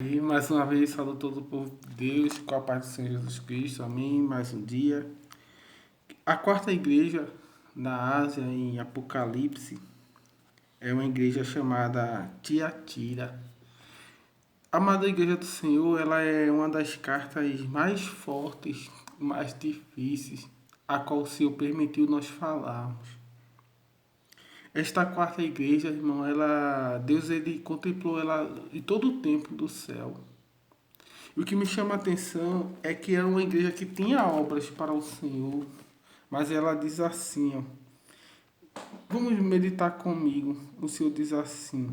E mais uma vez, saludo todo o povo de Deus, com a paz do Senhor Jesus Cristo, amém. Mais um dia. A quarta igreja da Ásia, em Apocalipse, é uma igreja chamada Tiatira. A amada igreja do Senhor, ela é uma das cartas mais fortes, mais difíceis, a qual o Senhor permitiu nós falarmos. Esta quarta igreja, irmão, Deus ele contemplou ela em todo o tempo do céu. E o que me chama a atenção é que era uma igreja que tinha obras para o Senhor, mas ela diz assim, ó, vamos meditar comigo. O Senhor diz assim: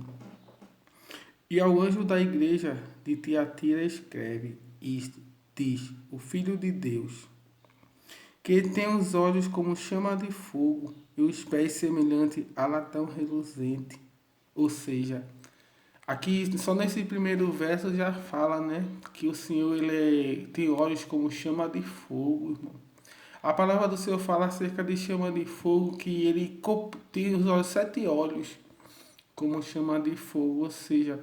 E ao anjo da igreja de Tiatira escreve isto, diz, o Filho de Deus, que tem os olhos como chama de fogo e os pés semelhantes a latão reluzente. Ou seja, aqui, só nesse primeiro verso já fala, né, que o Senhor tem olhos como chama de fogo, irmão. A palavra do Senhor fala acerca de chama de fogo, que ele tem os olhos, 7 olhos, como chama de fogo, ou seja,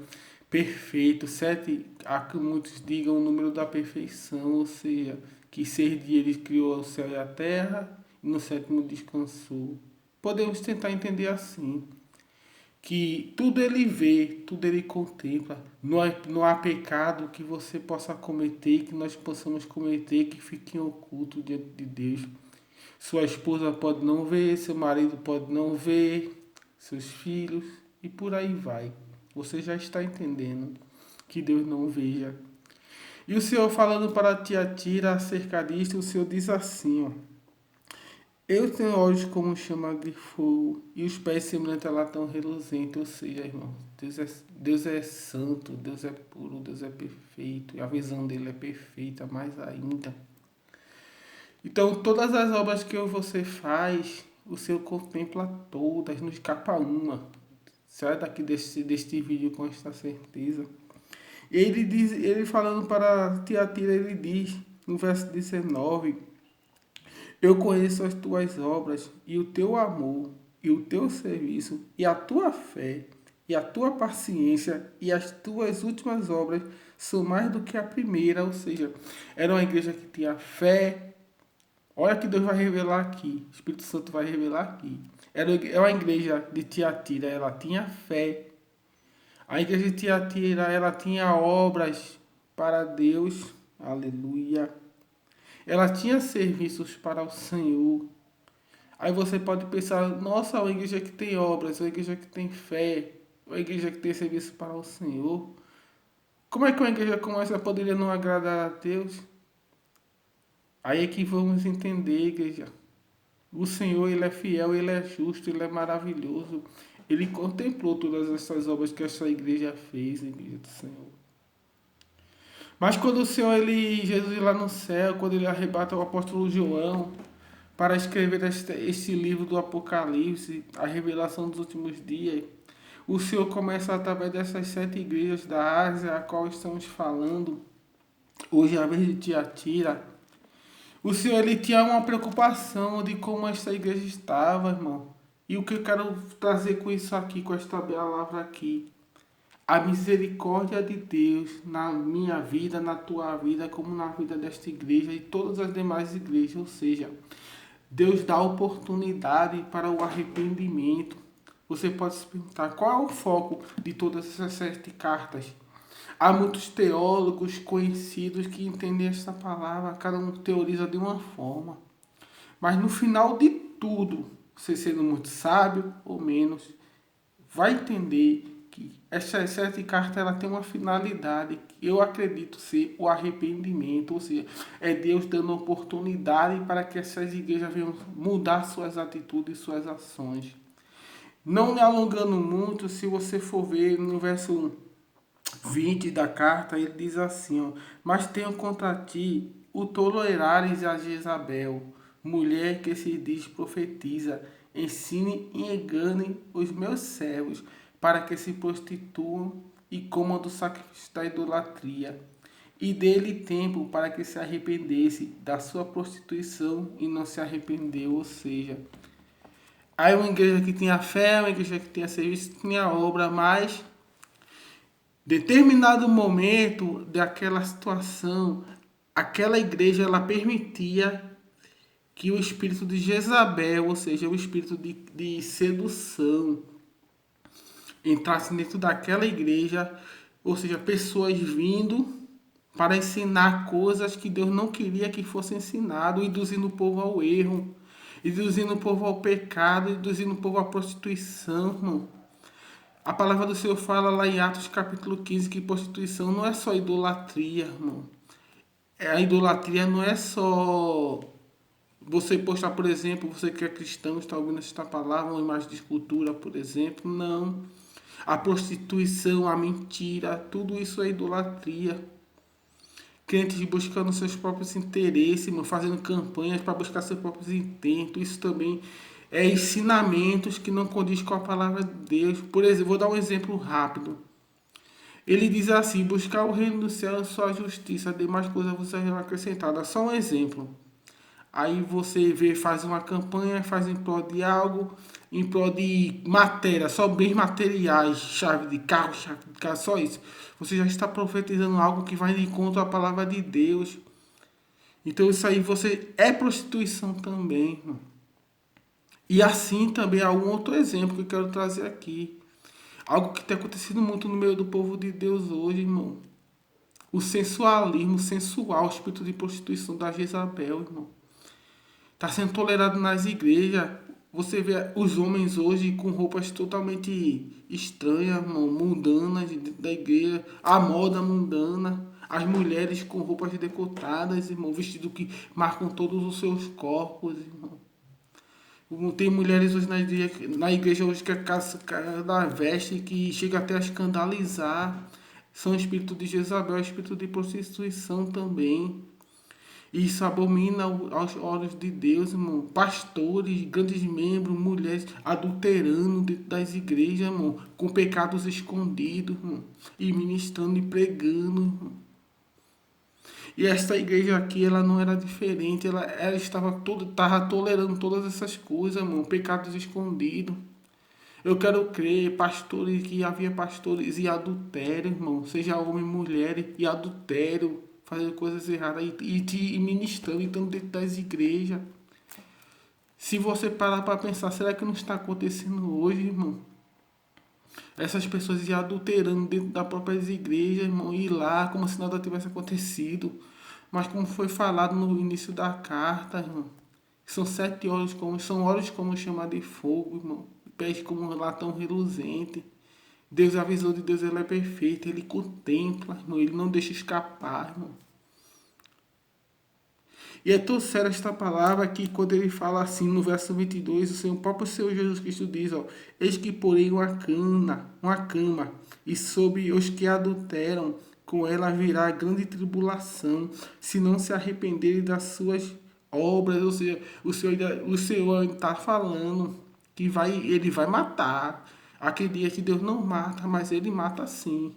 perfeito. Sete, há que muitos digam o número da perfeição, ou seja, que 6 dias ele criou o céu e a terra, e no sétimo descansou. Podemos tentar entender assim que tudo ele vê, tudo ele contempla. Não há pecado que você possa cometer, que nós possamos cometer, que fique oculto diante de Deus. Sua esposa pode não ver, seu marido pode não ver, seus filhos, e por aí vai. Você já está entendendo que Deus não veja. E o Senhor falando para Tiatira acerca disto, o Senhor diz assim, ó. Eu tenho olhos como chama de fogo e os pés semelhantes a latão reluzente. Ou seja, irmão, Deus é santo, Deus é puro, Deus é perfeito. E a visão dele é perfeita, mais ainda. Então, todas as obras que você faz, o Senhor contempla todas, não escapa uma. Sai daqui deste vídeo com esta certeza. Ele falando para Tiatira, ele diz, no verso 19... Eu conheço as tuas obras, e o teu amor, e o teu serviço, e a tua fé, e a tua paciência, e as tuas últimas obras são mais do que a primeira. Ou seja, era uma igreja que tinha fé. Olha que Deus vai revelar aqui, o Espírito Santo vai revelar aqui. É uma igreja de Tiatira, ela tinha fé. A igreja de Tiatira, ela tinha obras para Deus. Aleluia. Ela tinha serviços para o Senhor. Aí você pode pensar, nossa, uma igreja que tem obras, uma igreja que tem fé, uma igreja que tem serviço para o Senhor. Como é que uma igreja como essa poderia não agradar a Deus? Aí é que vamos entender, igreja. O Senhor, Ele é fiel, Ele é justo, Ele é maravilhoso. Ele contemplou todas essas obras que essa igreja fez, igreja do Senhor. Mas quando o Senhor, Jesus lá no céu, quando Ele arrebata o apóstolo João, para escrever este livro do Apocalipse, a revelação dos últimos dias, o Senhor começa através dessas 7 igrejas da Ásia, a qual estamos falando, hoje a vez de Tiatira. O Senhor ele tinha uma preocupação de como esta igreja estava, irmão. E o que eu quero trazer com isso aqui, com esta palavra aqui? A misericórdia de Deus na minha vida, na tua vida, como na vida desta igreja e todas as demais igrejas. Ou seja, Deus dá oportunidade para o arrependimento. Você pode se perguntar qual é o foco de todas essas 7 cartas. Há muitos teólogos conhecidos que entendem esta palavra, cada um teoriza de uma forma. Mas no final de tudo, você sendo muito sábio ou menos, vai entender que essas 7 cartas ela tem uma finalidade que eu acredito ser o arrependimento, ou seja, é Deus dando oportunidade para que essas igrejas venham mudar suas atitudes, suas ações. Não me alongando muito, se você for ver no verso 20 da carta, ele diz assim, ó, mas tenho contra ti o tolerares a Jezabel, mulher que se diz profetiza, ensine e engane os meus servos, para que se prostituam e comam do sacrifício da idolatria. E dê-lhe tempo para que se arrependesse da sua prostituição e não se arrependeu, ou seja, aí uma igreja que tinha fé, uma igreja que tinha serviço, tinha obra, mas Determinado momento daquela situação, aquela igreja ela permitia que o espírito de Jezabel, ou seja, o espírito de sedução, entrasse dentro daquela igreja, ou seja, pessoas vindo para ensinar coisas que Deus não queria que fosse ensinado, induzindo o povo ao erro, induzindo o povo ao pecado, induzindo o povo à prostituição, irmão. A palavra do Senhor fala lá em Atos capítulo 15 que prostituição não é só idolatria, irmão. A idolatria não é só você postar, por exemplo, você que é cristão, está ouvindo esta palavra, uma imagem de escultura, por exemplo. Não. A prostituição, a mentira, tudo isso é idolatria. Crentes buscando seus próprios interesses, irmão, fazendo campanhas para buscar seus próprios intentos. Isso também é ensinamentos que não condiz com a palavra de Deus. Por exemplo, vou dar um exemplo rápido. Ele diz assim: buscar o reino do céu e sua justiça, demais coisas você serão acrescentadas. Só um exemplo. Aí você vê, faz uma campanha, faz em prol de algo, em prol de matéria, só bens materiais, chave de carro, só isso. Você já está profetizando algo que vai de encontro à palavra de Deus. Então isso aí você é prostituição também, irmão. E assim também há um outro exemplo que eu quero trazer aqui. Algo que tem acontecido muito no meio do povo de Deus hoje, irmão. O sensualismo sensual, o espírito de prostituição da Jezabel, irmão. Está sendo tolerado nas igrejas. Você vê os homens hoje com roupas totalmente estranhas, irmão, mundanas da igreja. A moda mundana. As mulheres com roupas decotadas, irmão, vestido que marcam todos os seus corpos, irmão. Tem mulheres hoje na igreja hoje que cada veste que chega até a escandalizar. São espírito de Jezabel, espírito de prostituição também. E isso abomina aos olhos de Deus, irmão. Pastores, grandes membros, mulheres adulterando dentro das igrejas, irmão. Com pecados escondidos, irmão. E ministrando e pregando, irmão. E esta igreja aqui, ela não era diferente. Ela estava tolerando todas essas coisas, irmão. Pecados escondidos. Eu quero crer, pastores, que havia pastores e adultério, irmão. Seja homem, mulher e adultério. Fazendo coisas erradas e ministrando, estando dentro das igrejas. Se você parar para pensar, será que não está acontecendo hoje, irmão? Essas pessoas iam adulterando dentro das próprias igrejas, irmão, e ir lá como se nada tivesse acontecido. Mas como foi falado no início da carta, irmão, são 7 olhos são olhos como chamar de fogo, irmão. Pés como um latão reluzente. Deus, a visão de Deus, ela é perfeita. Ele contempla, irmão. Ele não deixa escapar, irmão. E é tão séria esta palavra que quando ele fala assim no verso 22, o próprio Senhor Jesus Cristo diz, ó, eis que porém uma cama, e sobre os que adulteram, com ela virá grande tribulação, se não se arrependerem das suas obras. Ou seja, o Senhor está falando que ele vai matar. Aquele dia que Deus não mata, mas ele mata sim.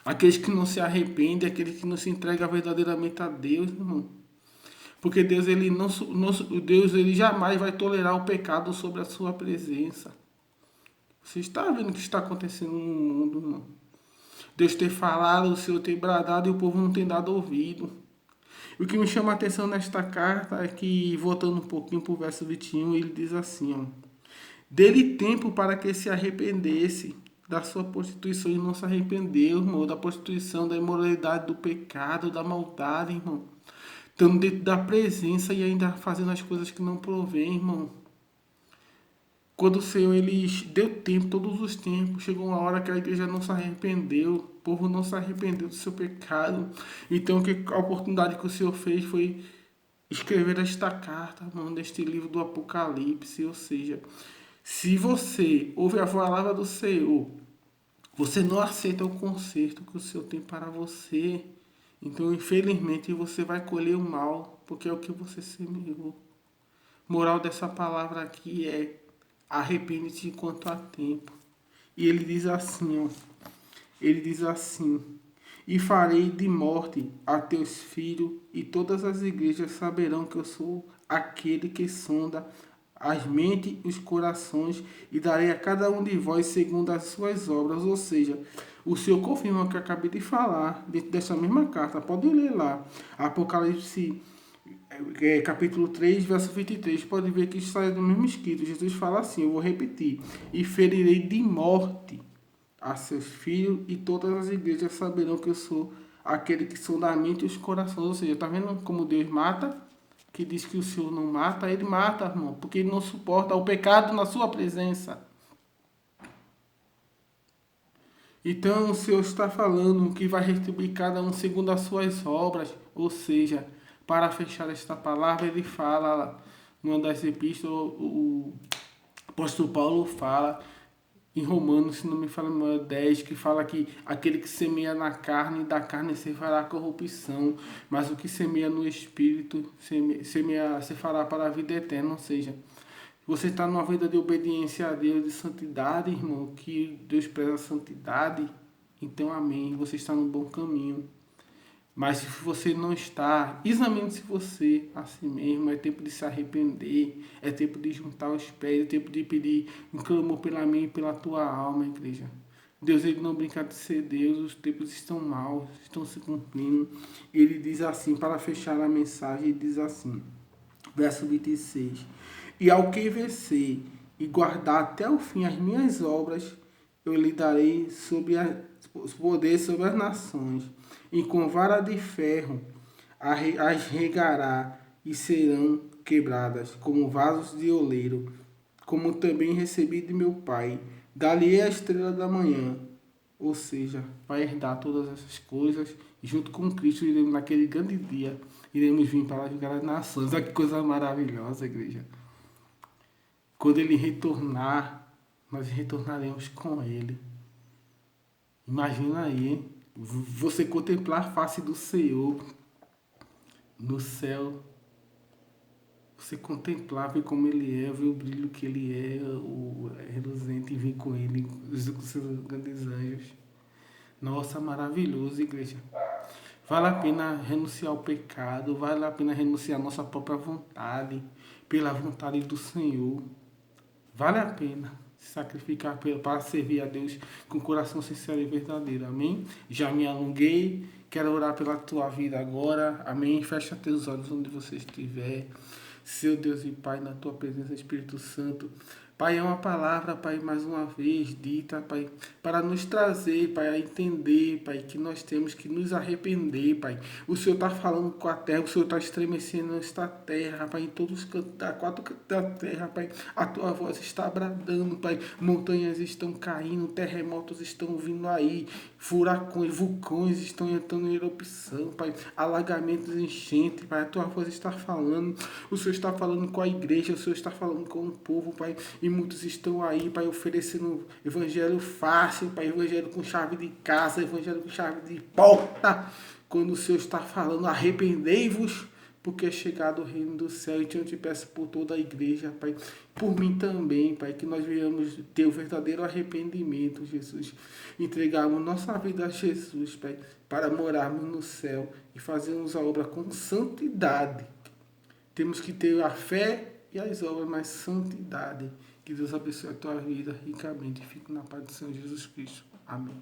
Aqueles que não se arrependem, aqueles que não se entregam verdadeiramente a Deus, irmão. Porque Deus, Deus, ele jamais vai tolerar o pecado sobre a sua presença. Você está vendo o que está acontecendo no mundo, irmão. Deus tem falado, o Senhor tem bradado e o povo não tem dado ouvido. O que me chama a atenção nesta carta é que, voltando um pouquinho para o verso 21, ele diz assim, ó. Dê-lhe tempo para que se arrependesse da sua prostituição e não se arrependeu, irmão, da prostituição, da imoralidade, do pecado, da maldade, irmão. Estando dentro da presença e ainda fazendo as coisas que não provém, irmão. Quando o Senhor, ele deu tempo, todos os tempos, chegou uma hora que a igreja não se arrependeu, o povo não se arrependeu do seu pecado. Então, a oportunidade que o Senhor fez foi escrever esta carta, irmão, neste livro do Apocalipse. Ou seja, se você ouve a palavra do Senhor, você não aceita o conserto que o Senhor tem para você, então infelizmente você vai colher o mal, porque é o que você semeou. Moral dessa palavra aqui é: arrepende-te enquanto há tempo. E ele diz assim, ó, ele diz assim: e farei de morte a teus filhos, e todas as igrejas saberão que eu sou aquele que sonda as mentes e os corações, e darei a cada um de vós segundo as suas obras. Ou seja, o Senhor confirma o que eu acabei de falar, dentro dessa mesma carta. Pode ler lá. Apocalipse, capítulo 3, verso 23. Pode ver que isso sai do mesmo escrito. Jesus fala assim, eu vou repetir. E ferirei de morte a seus filhos, e todas as igrejas saberão que eu sou aquele que sou da mente e os corações. Ou seja, tá vendo como Deus mata? Que diz que o Senhor não mata, ele mata, irmão, porque ele não suporta o pecado na sua presença. Então o Senhor está falando que vai retribuir cada um segundo as suas obras. Ou seja, para fechar esta palavra, ele fala, numa das epístolas, o apóstolo Paulo fala em Romanos, se não me falha a memória, 10, que fala que aquele que semeia na carne, da carne se fará corrupção, mas o que semeia no Espírito, se fará para a vida eterna. Ou seja, você está numa vida de obediência a Deus, de santidade, irmão, que Deus preza a santidade, então amém, você está no bom caminho. Mas se você não está, examine-se você a si mesmo. É tempo de se arrepender, é tempo de juntar os pés, é tempo de pedir um clamor pela minha e pela tua alma, igreja. Deus, ele não brinca de ser Deus, os tempos estão maus, estão se cumprindo. Ele diz assim, para fechar a mensagem, ele diz assim, verso 26. E ao que vencer e guardar até o fim as minhas obras, eu lhe darei os poderes sobre as nações, e com vara de ferro as regará, e serão quebradas como vasos de oleiro, como também recebi de meu Pai. Dali a estrela da manhã. Ou seja, vai herdar todas essas coisas, e junto com Cristo iremos naquele grande dia, iremos vir para julgar as nações. Olha que coisa maravilhosa, igreja. Quando ele retornar, nós retornaremos com ele. Imagina aí, hein? Você contemplar a face do Senhor no céu. Você contemplar, ver como ele é, ver o brilho que ele é, o reluzente, e vir com ele, com seus grandes anjos. Nossa, maravilhoso, igreja. Vale a pena renunciar ao pecado, vale a pena renunciar à nossa própria vontade, pela vontade do Senhor. Vale a pena se sacrificar para servir a Deus com coração sincero e verdadeiro. Amém? Já me alonguei. Quero orar pela tua vida agora. Amém? Fecha teus olhos onde você estiver. Seu Deus e Pai, na tua presença, Espírito Santo. Pai, é uma palavra, Pai, mais uma vez dita, Pai, para nos trazer, Pai, a entender, Pai, que nós temos que nos arrepender, Pai. O Senhor está falando com a terra, o Senhor está estremecendo esta terra, Pai, em todos os cantos, quatro cantos da terra, Pai. A tua voz está bradando, Pai. Montanhas estão caindo, terremotos estão vindo aí, furacões, vulcões estão entrando em erupção, Pai. Alagamentos, enchentes, Pai. A tua voz está falando, o Senhor está falando com a igreja, o Senhor está falando com o povo, Pai. E muitos estão aí, Pai, oferecendo evangelho fácil, Pai, evangelho com chave de casa, evangelho com chave de porta. Quando o Senhor está falando, arrependei-vos, porque é chegado o reino do céu. Então eu te peço por toda a igreja, Pai, por mim também, Pai, que nós venhamos ter o verdadeiro arrependimento, Jesus. Entregarmos nossa vida a Jesus, Pai, para morarmos no céu e fazermos a obra com santidade. Temos que ter a fé e as obras, mais santidade. Que Deus abençoe a tua vida ricamente. Fique na paz do Senhor Jesus Cristo. Amém.